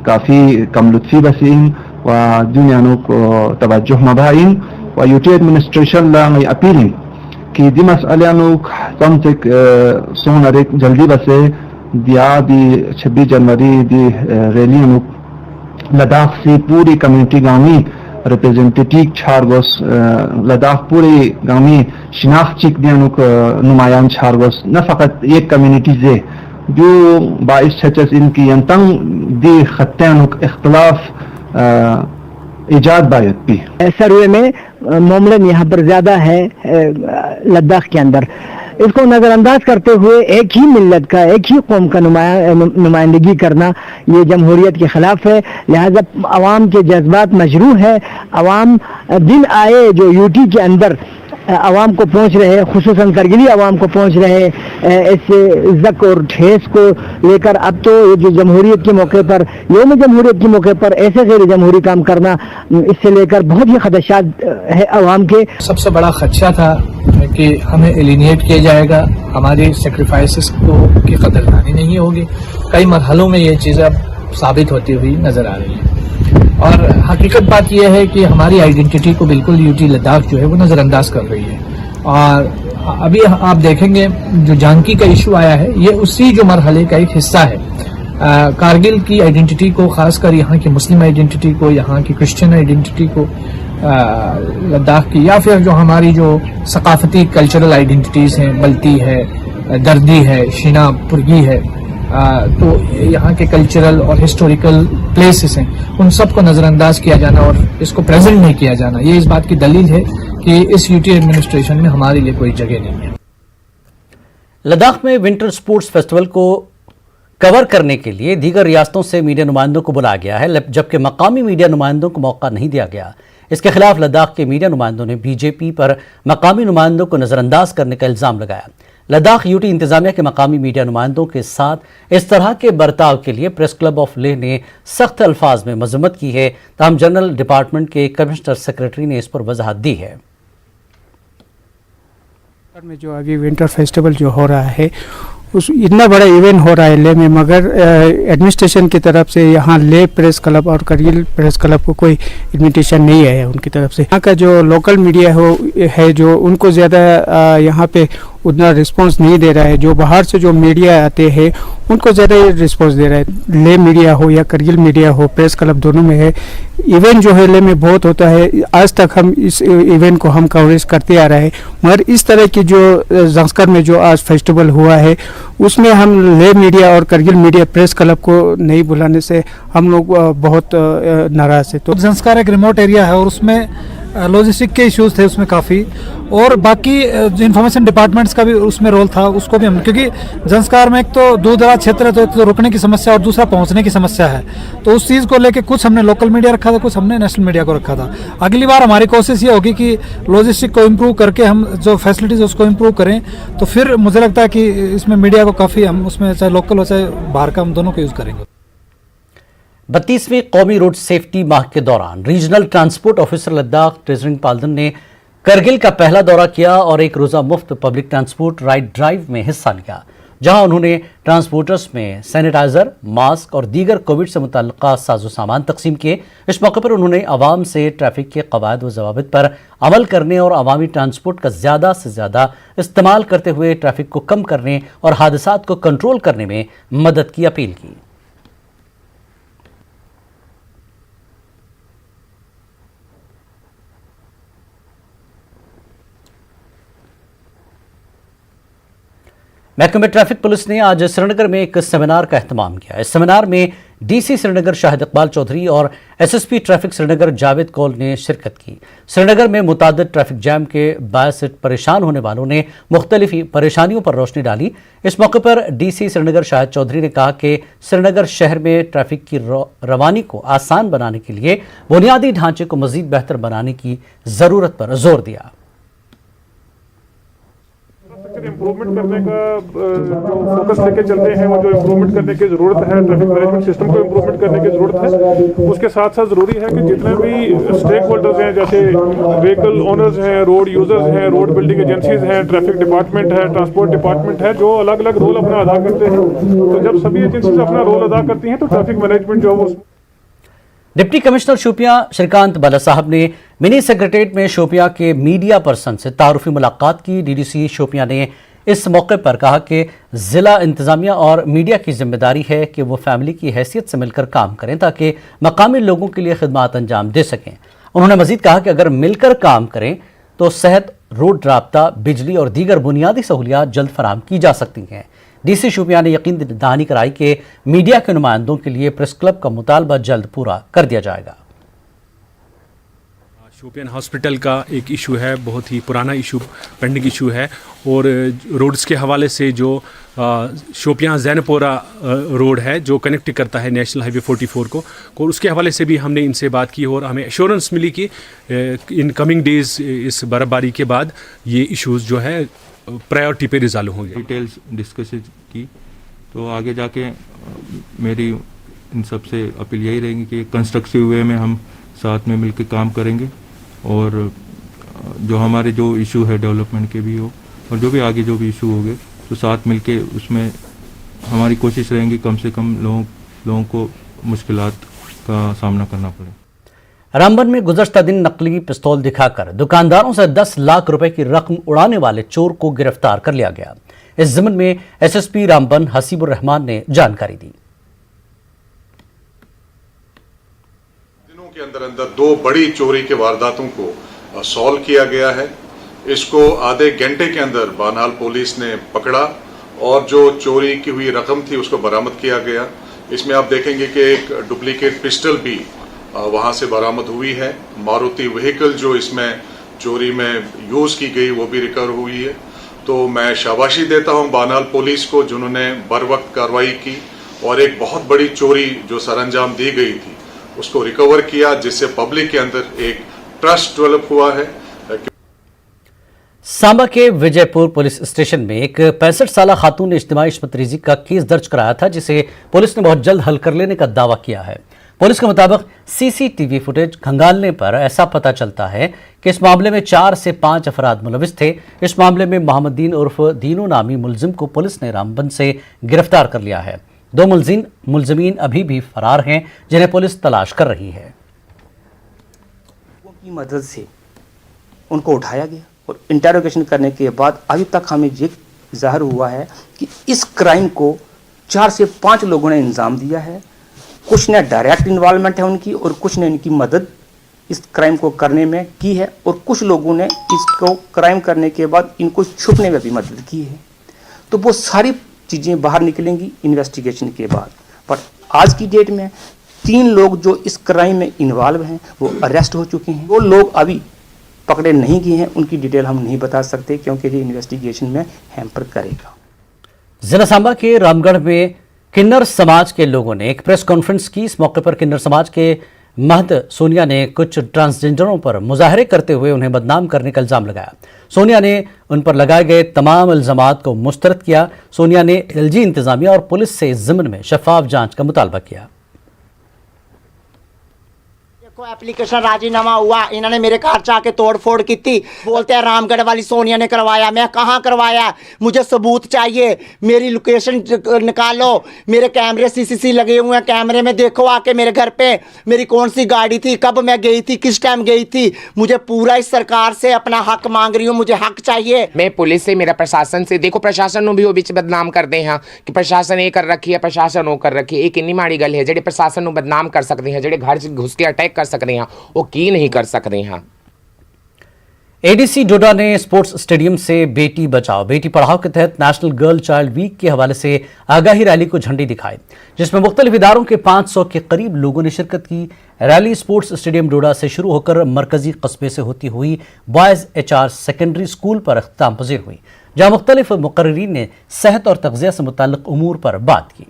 काफ़ी कम लुत्फी बसीन व दुनियानु को तवज्जुह मबाइन व यूटी एडमिनिस्ट्रेशन ला अपीलिंग कि दी मसअलेनु कम तक सोन जल्दी बसे दिया दी 26 जनवरी दी रैली लद्दाख से पूरी कम्युनिटी गामी रिप्रेजेंटेटिव छारगोस लद्दाख पूरे गामी शिनाख्त चिक दियानुक नुमायान छारगोस न फ़कत एक कम्युनिटी से जो बाइस छचस इनकी यंतंग दी खत्यानुक इख्तलाफ इजाद बायत भी सर्वे में मामला यहाँ पर ज़्यादा है लद्दाख के अंदर। इसको नज़रअंदाज करते हुए एक ही मिल्लत का, एक ही कौम का नुमाइंदगी करना ये जमहूरियत के खिलाफ है। लिहाजा अवाम के जज्बात मजरूह है। अवाम दिन आए जो यूटी के अंदर अवाम को पहुंच रहे, खुसूसन करगिली अवाम को पहुंच रहे इस इज्जत और ठेस को लेकर, अब तो ये जो जमहूरियत के मौके पर, यौम जमहूरियत के मौके पर ऐसे गैर जमहूरी काम करना, इससे लेकर बहुत ही खदशात है अवाम के। सबसे बड़ा खदशा था कि हमें एलिनेट किया जाएगा, हमारी सेक्रीफाइसेस को की कदरदानी नहीं होगी। कई मरहलों में ये चीज़ें अब साबित होती हुई नजर आ रही है और हकीकत बात यह है कि हमारी आइडेंटिटी को बिल्कुल यूटी लद्दाख जो है वो नज़रअंदाज कर रही है। और अभी आप देखेंगे जो जानकी का इशू आया है ये उसी जो मरहले का एक हिस्सा है। कारगिल की आइडेंटिटी को, खासकर यहाँ की मुस्लिम आइडेंटिटी को, यहाँ की क्रिश्चियन आइडेंटिटी को, लद्दाख की, या फिर जो हमारी जो सकाफती कल्चरल आइडेंटिटीज़ हैं, बल्ती है, दर्दी है, शीना पुरगी है, तो यहाँ के कल्चरल और हिस्टोरिकल प्लेसेस हैं, उन सब को नज़रअंदाज किया जाना और इसको प्रेजेंट नहीं किया जाना, ये इस बात की दलील है कि इस यूटी एडमिनिस्ट्रेशन में हमारे लिए कोई जगह नहीं है। लद्दाख में विंटर स्पोर्ट्स फेस्टिवल को कवर करने के लिए दीगर रियासतों से मीडिया नुमाइंदों को बुलाया गया है, जबकि मकामी मीडिया नुमाइंदों को मौका नहीं दिया गया। इसके खिलाफ लद्दाख के मीडिया नुमाइंदों ने बीजेपी पर मकामी नुमाइंदों को नज़रअंदाज करने का इल्ज़ाम लगाया। लद्दाख यूटी इंतजामिया के मकामी मीडिया नुमाइंदों के साथ इस तरह के बर्ताव के लिए प्रेस क्लब ऑफ लेह ने सख्त अल्फाज में मजम्मत की है। ताहम जनरल डिपार्टमेंट के कमिश्नर सेक्रेटरी ने इस पर वजाहत दी है। में जो अभी विंटर फेस्टिवल जो हो रहा है, उस इतना बड़ा इवेंट हो रहा है ले में, मगर एडमिनिस्ट्रेशन की तरफ से यहाँ ले प्रेस क्लब और करगिल प्रेस क्लब को कोई इन्विटेशन नहीं आया उनकी तरफ से। यहाँ का जो लोकल मीडिया है जो उनको ज़्यादा यहाँ पे उतना रिस्पांस नहीं दे रहा है। जो बाहर से जो मीडिया आते हैं उनको ज़्यादा रिस्पांस दे रहा है। ले मीडिया हो या करगिल मीडिया हो, प्रेस क्लब दोनों में है। इवेंट जो है ले में बहुत होता है, आज तक हम इस इवेंट को हम कवरेज करते आ रहे हैं, मगर इस तरह की जो ज़ंस्कर में जो आज फेस्टिवल हुआ है उसमें हम ले मीडिया और करगिल मीडिया प्रेस क्लब को नहीं बुलाने से हम लोग बहुत नाराज़ है। तो ज़ंस्कार एक रिमोट एरिया है और उसमें लॉजिस्टिक के इश्यूज थे उसमें काफ़ी, और बाकी जो इन्फॉर्मेशन डिपार्टमेंट्स का भी उसमें रोल था, उसको भी हम, क्योंकि ज़ंस्कार में एक तो दूर दराज क्षेत्र है, तो एक तो रुकने की समस्या और दूसरा पहुंचने की समस्या है। तो उस चीज़ को लेके कुछ हमने लोकल मीडिया रखा था, कुछ हमने नेशनल मीडिया को रखा था। अगली बार हमारी कोशिश ये होगी कि लॉजिस्टिक को इम्प्रूव करके हम जो फैसिलिटीज़ उसको इम्प्रूव करें, तो फिर मुझे लगता है कि इसमें मीडिया को काफ़ी हम उसमें चाहे लोकल हो चाहे बाहर का, हम दोनों को यूज़ करेंगे। 32वें कौमी रोड सेफ्टी माह के दौरान रीजनल ट्रांसपोर्ट ऑफिसर लद्दाख ट्रेजरिंग पाल्दन ने करगिल का पहला दौरा किया और एक रोज़ा मुफ्त पब्लिक ट्रांसपोर्ट राइड ड्राइव में हिस्सा लिया, जहां उन्होंने ट्रांसपोर्टर्स में सैनिटाइजर, मास्क और दीगर कोविड से मुतल्लिक़ा साजो सामान तकसीम किए। इस मौके पर उन्होंने आवाम से ट्रैफिक के कवायद व ज़वाबित पर अमल करने और अवामी ट्रांसपोर्ट का ज़्यादा से ज़्यादा इस्तेमाल करते हुए ट्रैफिक को कम करने और हादसात को कंट्रोल करने में मदद की अपील की। महकमे ट्रैफिक पुलिस ने आज श्रीनगर में एक सेमिनार का एहतमाम किया। इस सेमिनार में डीसी श्रीनगर शाहिद इकबाल चौधरी और एसएसपी ट्रैफिक श्रीनगर जावेद कौल ने शिरकत की। श्रीनगर में मुतादिद ट्रैफिक जैम के बायस परेशान होने वालों ने मुख्तलिफ परेशानियों पर रोशनी डाली। इस मौके पर डीसी श्रीनगर शाहिद चौधरी ने कहा कि श्रीनगर शहर में ट्रैफिक की रवानी को आसान बनाने के लिए बुनियादी ढांचे को मजीद बेहतर बनाने की ज़रूरत पर जोर दिया। इम्प्रूवमेंट करने का जो फोकस लेके चलते हैं, वो जो इम्प्रूवमेंट करने की ज़रूरत है, ट्रैफिक मैनेजमेंट सिस्टम को इम्प्रूवमेंट करने की ज़रूरत है। उसके साथ साथ ज़रूरी है कि जितने भी स्टेक होल्डर्स हैं, जैसे व्हीकल ओनर्स हैं, रोड यूजर्स हैं, रोड बिल्डिंग एजेंसीज हैं, ट्रैफिक डिपार्टमेंट है, ट्रांसपोर्ट डिपार्टमेंट है, जो अलग अलग रोल अपना अदा करते हैं, तो जब सभी एजेंसीज अपना रोल अदा करती हैं तो ट्रैफिक मैनेजमेंट जो है। डिप्टी कमिश्नर शोपियां श्रीकांत बाला साहब ने मिनी सेक्रेटरीट में शोपियां के मीडिया पर्सन से तारुफी मुलाकात की। डीडीसी शोपियां ने इस मौके पर कहा कि जिला इंतजामिया और मीडिया की जिम्मेदारी है कि वो फैमिली की हैसियत से मिलकर काम करें ताकि मकामी लोगों के लिए खिदमत अंजाम दे सकें। उन्होंने मजीद कहा कि अगर मिलकर काम करें तो सेहत, रोड राब्ता, बिजली और दीगर बुनियादी सहूलियात जल्द फराहम की जा सकती हैं। डीसी शोपियां ने यकीन दहानी कराई कि मीडिया के नुमाइंदों के लिए प्रेस क्लब का मुतालबा जल्द पूरा कर दिया जाएगा। शोपियान हॉस्पिटल का एक इशू है, बहुत ही पुराना इशू, पेंडिंग इशू है। और रोड्स के हवाले से जो शोपियान जैनपोरा रोड है जो कनेक्ट करता है नेशनल हाईवे 44 को, और उसके हवाले से भी हमने इनसे बात की और हमें एश्योरेंस मिली कि इन कमिंग डेज़ इस बर्फबारी के बाद ये इश्यूज़ जो है प्रायोरिटी पे रिजॉल्व होंगे। डिटेल्स डिस्कस की तो आगे जाके मेरी इन सब से अपील यही रहेगी कि कंस्ट्रक्टिव वे में हम साथ में मिलकर काम करेंगे और जो हमारे जो इशू है डेवलपमेंट के भी हो और जो भी आगे जो भी इशू होंगे तो साथ मिलके उसमें हमारी कोशिश रहेंगी कम से कम लोगों को मुश्किलात का सामना करना पड़े। रामबन में गुज़श्ता दिन नकली पिस्तौल दिखाकर दुकानदारों से 10 लाख रुपए की रकम उड़ाने वाले चोर को गिरफ्तार कर लिया गया। इस ज़िम्न में एसएसपी रामबन हसीबुर रहमान ने जानकारी दी। दिनों के अंदर 2 बड़ी चोरी के वारदातों को सॉल्व किया गया है। इसको आधे घंटे के अंदर बानहाल पुलिस ने पकड़ा और जो चोरी की हुई रकम थी उसको बरामद किया गया। इसमें आप देखेंगे कि एक डुप्लीकेट पिस्टल भी वहां से बरामद हुई है। मारुति व्हीकल जो इसमें चोरी में यूज की गई वो भी रिकवर हुई है। तो मैं शाबाशी देता हूं बानहाल पुलिस को जिन्होंने बर वक्त कार्रवाई की और एक बहुत बड़ी चोरी जो सरअंजाम दी गई थी उसको रिकवर किया, जिससे पब्लिक के अंदर एक ट्रस्ट डेवलप हुआ है। सांबा के विजयपुर पुलिस स्टेशन में एक 65 साला खातून ने इज्तिमाई इश्मतरेज़ी का केस दर्ज कराया था, जिसे पुलिस ने बहुत जल्द हल कर लेने का दावा किया है। पुलिस के मुताबिक सीसीटीवी फुटेज खंगालने पर ऐसा पता चलता है कि इस मामले में 4 से 5 अफराद मुलविस थे। इस मामले में मोहम्मद दीन उर्फ दीनू नामी मुलजिम को पुलिस ने रामबन से गिरफ्तार कर लिया है। 2 मुलजिमीन अभी भी फरार हैं, जिन्हें पुलिस तलाश कर रही है। की मदद से उनको उठाया गया और इंटरोगेशन करने के बाद अभी तक हमें ये ज़ाहिर हुआ है कि इस क्राइम को 4 से 5 लोगों ने अंजाम दिया है। कुछ ने डायरेक्ट इन्वॉल्वमेंट है उनकी और कुछ ने इनकी मदद इस क्राइम को करने में की है और कुछ लोगों ने इसको क्राइम करने के बाद इनको छुपने में भी मदद की है। तो वो सारी चीज़ें बाहर निकलेंगी इन्वेस्टिगेशन के बाद। पर आज की डेट में 3 लोग जो इस क्राइम में इन्वॉल्व हैं वो अरेस्ट हो चुके हैं। वो लोग अभी पकड़े नहीं गए हैं, उनकी डिटेल हम नहीं बता सकते क्योंकि ये इन्वेस्टिगेशन में हैम्पर करेगा। जिला सांबा के रामगढ़ में किन्नर समाज के लोगों ने एक प्रेस कॉन्फ्रेंस की। इस मौके पर किन्नर समाज के महंत सोनिया ने कुछ ट्रांसजेंडरों पर मुजाहरे करते हुए उन्हें बदनाम करने का इल्ज़ाम लगाया। सोनिया ने उन पर लगाए गए तमाम इल्ज़ामात को मुस्तरद किया। सोनिया ने एलजी इंतजामिया और पुलिस से इस ज़िम्न में शफाफ जांच का मुतालबा किया। एप्लीकेशन राजीनामा हुआ, इन्होंने मेरे घर जाके तोड़ फोड़ की थी। बोलते हैं रामगढ़ वाली सोनिया ने करवाया। मैं कहाँ करवाया? मुझे सबूत चाहिए, मेरी लोकेशन निकालो। मेरे कैमरे सीसीसी लगे हुए हैं, कैमरे में देखो आके मेरे घर पे मेरी कौन सी गाड़ी थी, कब मैं गई थी, किस टाइम गई थी। मुझे पूरा इस सरकार से अपना हक मांग रही हूँ, मुझे हक चाहिए। मैं पुलिस से, मेरा प्रशासन से, देखो प्रशासन भी बीच बदनाम करते हैं कि प्रशासन ये कर रखी है, प्रशासन वो कर रखी है। एक इन्नी माड़ी गल है जेडे प्रशासन को बदनाम कर सकते हैं, जेडे घर घुस के अटैक कर सकते हैं, वो की नहीं कर सकते हैं। एडीसी डोडा ने स्पोर्ट्स स्टेडियम से बेटी बचाओ बेटी पढ़ाओ के तहत नेशनल गर्ल चाइल्ड वीक के हवाले से आगाही रैली को झंडी दिखाई, जिसमें मुख्तलिफ इदारों के 500 के करीब लोगों ने शिरकत की। रैली स्पोर्ट्स स्टेडियम डोडा से शुरू होकर मरकजी कस्बे से होती हुई बॉयज HR सेकेंडरी स्कूल पर अख्ताम पजीर हुई, जहां मुख्तलिफ मुकर्रीरीन ने सेहत और तग़ज़िया से मुताल्लिक़ उमूर पर बात की।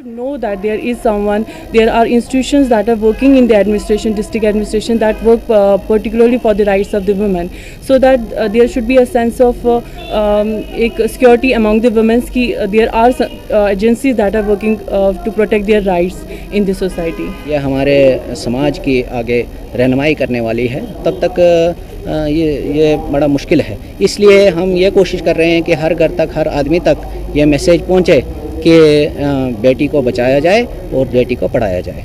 Know that there is someone, there are institutions that are working in the administration, district administration, that work particularly for the rights of the women, so that there should be a sense of एक security among the women ki there are agencies that are working to protect their rights in the society. यह हमारे समाज की आगे रहनुमाई करने वाली है, तब तक ये बड़ा मुश्किल है। इसलिए हम ये कोशिश कर रहे हैं कि हर घर तक, हर आदमी तक ये मैसेज पहुँचे कि बेटी को बचाया जाए और बेटी को पढ़ाया जाए।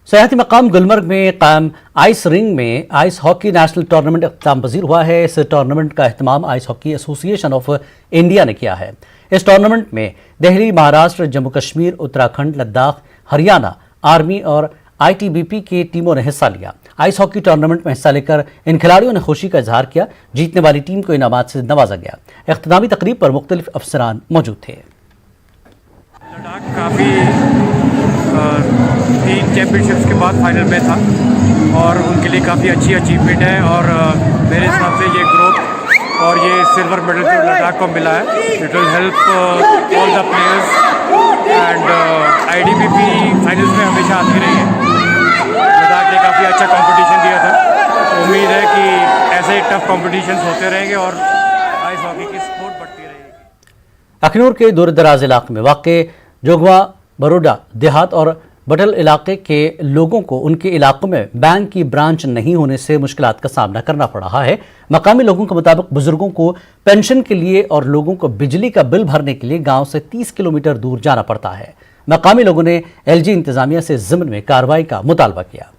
सयाहती मकाम गुलमर्ग में कायम आइस रिंग में आइस हॉकी नेशनल टूर्नामेंट अख्ताम पजीर हुआ है। इस टूर्नामेंट का एहतमाम ice hockey association of India ने किया है। इस टूर्नामेंट में दिल्ली, महाराष्ट्र, जम्मू कश्मीर, उत्तराखंड, लद्दाख, हरियाणा, आर्मी और ITBP की टीमों ने हिस्सा लिया। आइस हॉकी टूर्नामेंट में हिस्सा लेकर इन खिलाड़ियों ने खुशी का इजहार किया। जीतने वाली टीम को इनामात से नवाजा गया। इख्तितामी तकरीब पर मुख्तलिफ अफसरान मौजूद थे। काफ़ी 3 चैम्पियनशिप्स के बाद फाइनल में था और उनके लिए काफ़ी अच्छी अचीवमेंट है और मेरे हिसाब से ये ग्रोथ और ये सिल्वर मेडल जो लद्दाख को मिला है it will help all the players and IDBP finals में हमेशा आती रही है। लद्दाख ने काफ़ी अच्छा कंपटीशन दिया था, उम्मीद है कि ऐसे ही टफ कॉम्पिटिशन्स होते रहेंगे और आइस हॉकी की स्पोर्ट बढ़ती रहेगी। अखनूर के दूर दराज इलाके में वाक़ जोगवा बरोडा देहात और बटल इलाके के लोगों को उनके इलाकों में बैंक की ब्रांच नहीं होने से मुश्किलात का सामना करना पड़ रहा है। मकामी लोगों के मुताबिक बुजुर्गों को पेंशन के लिए और लोगों को बिजली का बिल भरने के लिए गांव से 30 किलोमीटर दूर जाना पड़ता है। मकामी लोगों ने LG इंतजामिया से ज़िम्न में कार्रवाई का मुतालबा किया।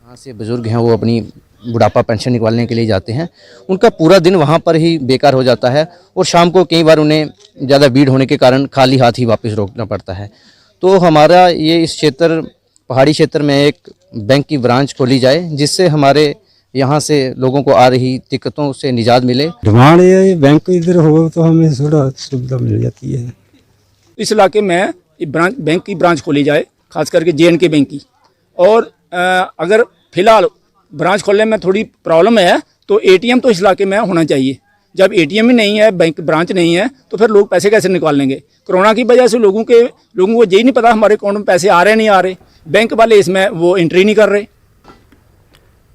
यहाँ से बुजुर्ग हैं वो अपनी बुढ़ापा पेंशन निकालने के लिए जाते हैं, उनका पूरा दिन वहाँ पर ही बेकार हो जाता है और शाम को कई बार उन्हें ज़्यादा भीड़ होने के कारण खाली हाथ ही वापस रोकना पड़ता है। तो हमारा ये इस क्षेत्र पहाड़ी क्षेत्र में एक बैंक की ब्रांच खोली जाए जिससे हमारे यहाँ से लोगों को आ रही दिक्कतों से निजात मिले। डिमांड ये बैंक इधर हो तो हमें थोड़ा सुविधा मिल जाती है। इस इलाके में बैंक की ब्रांच खोली जाए, खास करके JNK बैंक की। और अगर फिलहाल ब्रांच खोलने में थोड़ी प्रॉब्लम है तो ATM तो इस इलाके में होना चाहिए। जब ATM ही नहीं है, बैंक ब्रांच नहीं है, तो फिर लोग पैसे कैसे निकाल लेंगे। कोरोना की वजह से लोगों को यही नहीं पता हमारे अकाउंट में पैसे आ रहे नहीं आ रहे, बैंक वाले इसमें वो एंट्री नहीं कर रहे।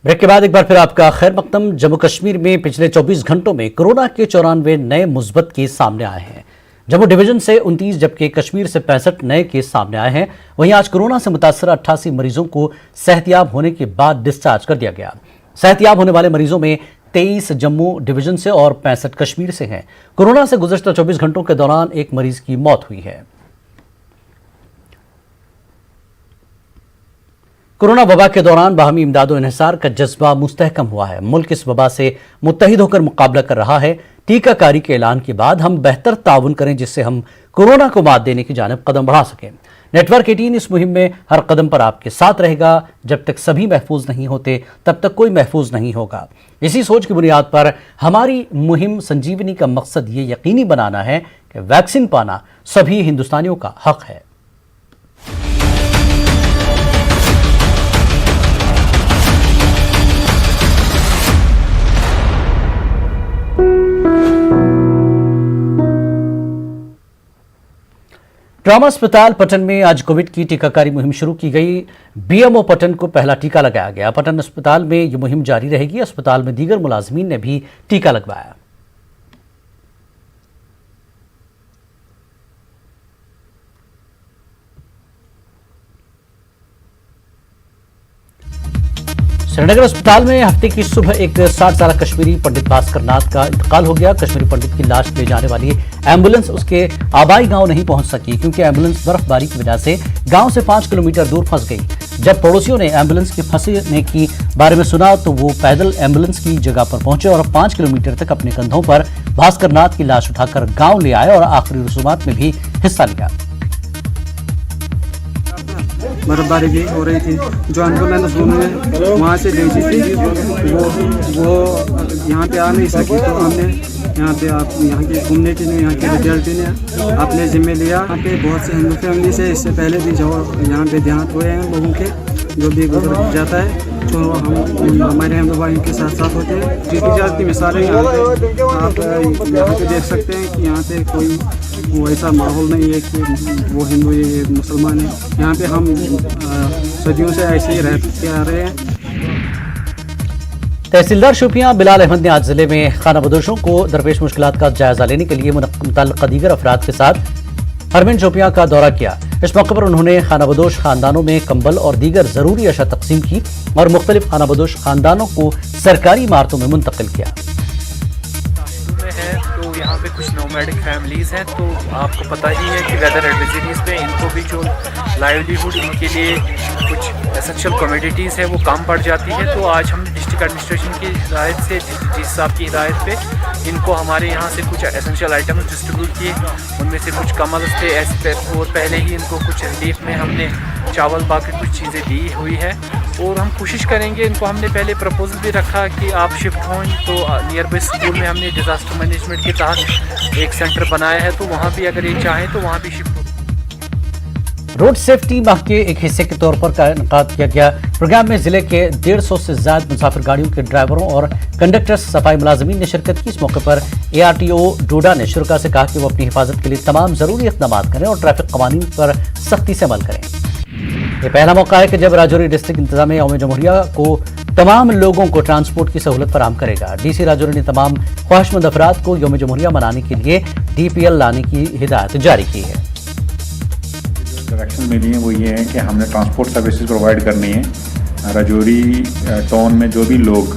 ब्रेक के बाद एक बार फिर आपका खैर मकदम। जम्मू कश्मीर में पिछले 24 घंटों में कोरोना के 94 नए मुस्बत केस सामने आए हैं। जम्मू डिवीजन से 29 जबकि कश्मीर से 65 नए केस सामने आए हैं। वहीं आज कोरोना से मुतासर 88 मरीजों को सेहतियाब होने के बाद डिस्चार्ज कर दिया गया। सेहतियाब होने वाले मरीजों में 23 जम्मू डिवीजन से और 65 कश्मीर से हैं। कोरोना से गुज़श्ता 24 घंटों के दौरान एक मरीज की मौत हुई है। कोरोना वबा के दौरान बाहमी इमदाद और इन्हिसार का जज्बा मुस्तहकम हुआ है। मुल्क इस वबा से मुत्तहिद होकर मुकाबला कर रहा है। टीकाकारी के ऐलान के बाद हम बेहतर ताउन करें जिससे हम कोरोना को मात देने की जानिब कदम बढ़ा सकें। नेटवर्क 18 इस मुहिम में हर कदम पर आपके साथ रहेगा। जब तक सभी महफूज नहीं होते तब तक कोई महफूज नहीं होगा। इसी सोच की बुनियाद पर हमारी मुहिम संजीवनी का मकसद ये यकीनी बनाना है कि वैक्सीन पाना सभी हिंदुस्तानियों का हक है। ट्रॉमा अस्पताल पटन में आज कोविड की टीकाकारी मुहिम शुरू की गई। BMO पटन को पहला टीका लगाया गया। पटन अस्पताल में यह मुहिम जारी रहेगी। अस्पताल में दीगर मुलाजमीन ने भी टीका लगवाया। श्रीनगर अस्पताल में हफ्ते की सुबह एक 60 साल कश्मीरी पंडित भास्कर नाथ का इंतकाल हो गया। कश्मीरी पंडित की लाश ले जाने वाली एम्बुलेंस उसके आबाई गांव नहीं पहुंच सकी क्योंकि एम्बुलेंस बर्फबारी की वजह से गांव से 5 किलोमीटर दूर फंस गई। जब पड़ोसियों ने एम्बुलेंस के फंसने की बारे में सुना तो वो पैदल एम्बुलेंस की जगह पर पहुंचे और 5 किलोमीटर तक अपने कंधों पर भास्कर नाथ की लाश उठाकर गाँव ले आए और आखिरी रसूमात में भी हिस्सा लिया। बर्फबारी भी हो रही थी, जो एम्बुलेंस उन्होंने वहाँ से भेजी थी वो यहाँ पे आ नहीं सकी, तो हमने यहाँ पे यहाँ के कम्युनिटी ने, यहाँ के विद्यार्थी ने अपने जिम्मे लिया। यहाँ पे बहुत से हिंदू फैमिली से इससे पहले भी जो यहाँ पे देहात हुए हैं लोगों के, जो भी गुजर जाता है तो हम हमारे हिंदू भाइयों के साथ साथ होते हैं। जीती जाती मिसालें यहाँ पे आप यहाँ पे देख सकते हैं कि यहाँ पे कोई वो ऐसा माहौल नहीं है कि वो हिंदू ये मुसलमान है। यहाँ पे हम सदियों से ऐसे ही रहते आ रहे हैं। तहसीलदार शोपियां बिलाल अहमद ने आज जिले में खानाबदोशों को दरपेश मुश्किलात का जायजा लेने के लिए मुतल्लिक़ दीगर अफराद के साथ हरमिन शोपियां का दौरा किया। इस मौके पर उन्होंने खानाबदोश खानदानों में कंबल और दीगर जरूरी अशया तकसीम की और मुख्तलिफ खानाबदोश खानदानों को सरकारी इमारतों में मुंतकिल किया। तो यहाँ पे कुछ नोमैडिक फैमिलीज़ हैं, तो आपको पता ही है कि वेदर एडवाइजरीज पे इनको भी जो लाइवलीहुड इनके लिए कुछ एसेंशियल कमोडिटीज़ है वो कम पड़ जाती है। तो आज हमने डिस्ट्रिक्ट एडमिनिस्ट्रेशन की हिदायत से, जिस साहब की हिदायत पे इनको हमारे यहाँ से कुछ एसेंशियल आइटम्स डिस्ट्रीब्यूट किए। उनमें से कुछ कमल थे ऐसे, और पहले ही इनको कुछ रिलीफ में हमने चावल बाकी कुछ चीज़ें दी हुई है और हम कोशिश करेंगे। इनको हमने पहले प्रपोजल भी रखा कि आप शिफ्ट हों, तो नियर बाई स्कूल में हमने डिज़ास्टर मैनेजमेंट के तहत एक सेंटर बनाया है, तो वहाँ भी अगर ये चाहें तो वहाँ भी शिफ्ट हो। रोड सेफ्टी माह के एक हिस्से के तौर पर इनेकाद किया गया प्रोग्राम में जिले के 150 से ज्यादा मुसाफिर गाड़ियों के ड्राइवरों और कंडक्टर्स सफाई मुलाजमीन ने शिरकत की। इस मौके पर ARTO डोडा ने शुरा से कहा कि वो अपनी हिफाजत के लिए तमाम जरूरी इक़दाम करें और ट्रैफिक कवानीन पर सख्ती से अमल करें। ये पहला मौका है कि जब राजौरी डिस्ट्रिक्ट इंतजामिया यौम जमहूरिया को तमाम लोगों को ट्रांसपोर्ट की सहूलत फराहम करेगा। DC राजौरी ने तमाम ख्वाहिशमंद अफराद को यौम जमहूरिया मनाने के लिए DPL लाने की हिदायत जारी की है। डायरेक्शन मिली है वो ये है कि हमने ट्रांसपोर्ट सर्विसेज प्रोवाइड करनी है। राजौरी टाउन में जो भी लोग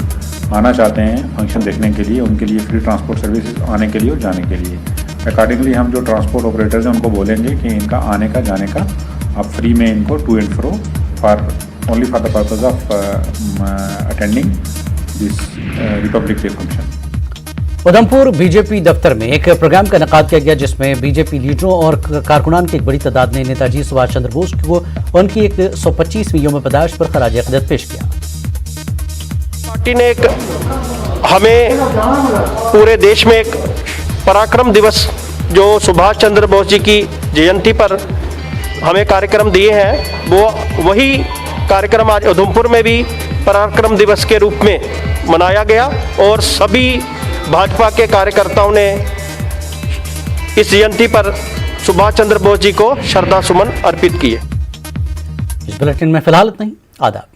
आना चाहते हैं फंक्शन देखने के लिए, उनके लिए फ्री ट्रांसपोर्ट सर्विसेज आने के लिए और जाने के लिए। अकॉर्डिंगली हम जो ट्रांसपोर्ट ऑपरेटर्स हैं उनको बोलेंगे कि इनका आने का जाने का आप फ्री में इनको to and fro only for the purpose of attending this republic day function. Udhampur BJP दफ्तर में एक प्रोग्राम का इनेकाद किया गया जिसमें बीजेपी लीडरों और कारकुनान की एक बड़ी तादाद ने नेताजी सुभाष चंद्र बोस को उनकी 125वीं यौम पैदाइश पर खराज अक़ीदत पेश किया। पार्टी ने एक हमें पूरे देश में एक पराक्रम दिवस जो सुभाष चंद्र बोस जी की जयंती पर हमें कार्यक्रम दिए हैं, वो वही कार्यक्रम आज उधमपुर में भी पराक्रम दिवस के रूप में मनाया गया और सभी भाजपा के कार्यकर्ताओं ने इस जयंती पर सुभाष चंद्र बोस जी को श्रद्धा सुमन अर्पित किए। इस बुलेटिन में फिलहाल इतना ही। आदाब।